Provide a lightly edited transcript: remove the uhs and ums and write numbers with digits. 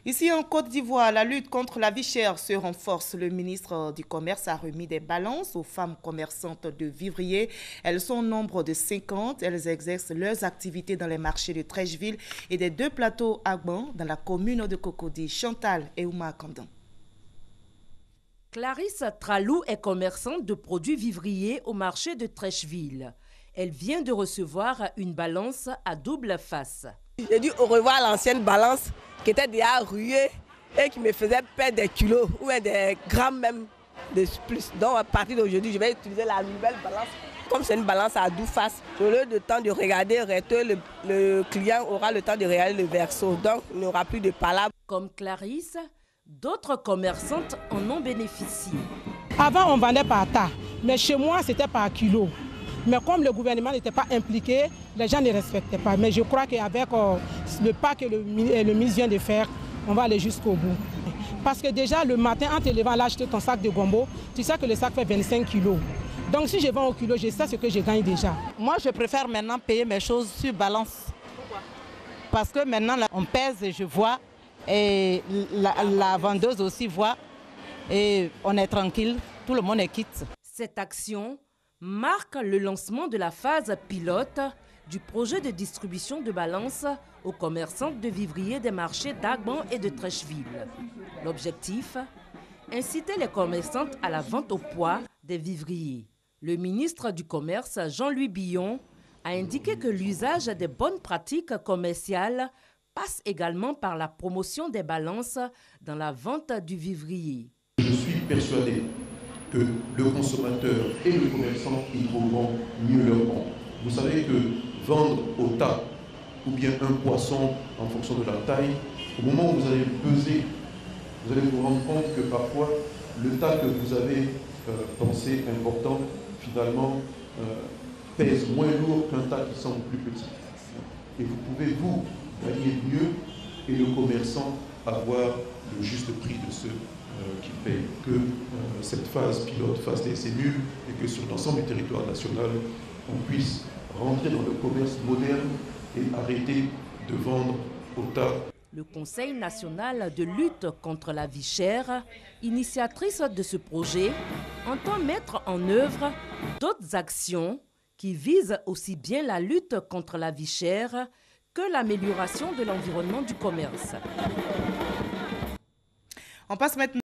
Ici en Côte d'Ivoire, la lutte contre la vie chère se renforce. Le ministre du Commerce a remis des balances aux femmes commerçantes de vivriers. Elles sont au nombre de 50. Elles exercent leurs activités dans les marchés de Treichville et des deux plateaux Agban dans la commune de Cocody. Chantal et Ouma Kandan. Clarisse Tralou est commerçante de produits vivriers au marché de Treichville. Elle vient de recevoir une balance à double face. J'ai dû revoir l'ancienne balance qui était déjà rouillée et qui me faisait perdre des kilos ou des grammes même de plus. Donc à partir d'aujourd'hui, je vais utiliser la nouvelle balance. Comme c'est une balance à double face, au lieu de temps de regarder le client aura le temps de regarder le verso. Donc il n'y aura plus de palabres. Comme Clarisse, d'autres commerçantes en ont bénéficié. Avant, on vendait par tas, mais chez moi, c'était par kilo. Mais comme le gouvernement n'était pas impliqué, les gens ne respectaient pas. Mais je crois qu'avec le pas que le ministre vient de faire, on va aller jusqu'au bout. Parce que déjà, le matin, en te levant, là, acheter ton sac de gombo, tu sais que le sac fait 25 kilos. Donc si je vends au kilo, je sais ce que je gagne déjà. Moi, je préfère maintenant payer mes choses sur balance. Pourquoi? Parce que maintenant, là, on pèse et je vois, et la vendeuse aussi voit, et on est tranquille, tout le monde est quitte. Cette action marque le lancement de la phase pilote du projet de distribution de balance aux commerçantes de vivriers des marchés d'Agban et de Treichville. L'objectif, inciter les commerçantes à la vente au poids des vivriers. Le ministre du Commerce, Jean-Louis Billon, a indiqué que l'usage des bonnes pratiques commerciales passe également par la promotion des balances dans la vente du vivrier. Je suis persuadé que le consommateur et le commerçant y trouveront mieux leur compte. Vous savez que vendre au tas ou bien un poisson en fonction de la taille, au moment où vous allez le peser, vous allez vous rendre compte que parfois le tas que vous avez pensé important, finalement, pèse moins lourd qu'un tas qui semble plus petit. Et vous pouvez vous gagner mieux et le commerçant avoir le juste prix de ce qui paye. Que cette phase pilote fasse des cellules et que sur l'ensemble du territoire national, on puisse rentrer dans le commerce moderne et arrêter de vendre au tas. Le Conseil national de lutte contre la vie chère, initiatrice de ce projet, entend mettre en œuvre d'autres actions qui visent aussi bien la lutte contre la vie chère que l'amélioration de l'environnement du commerce. On passe maintenant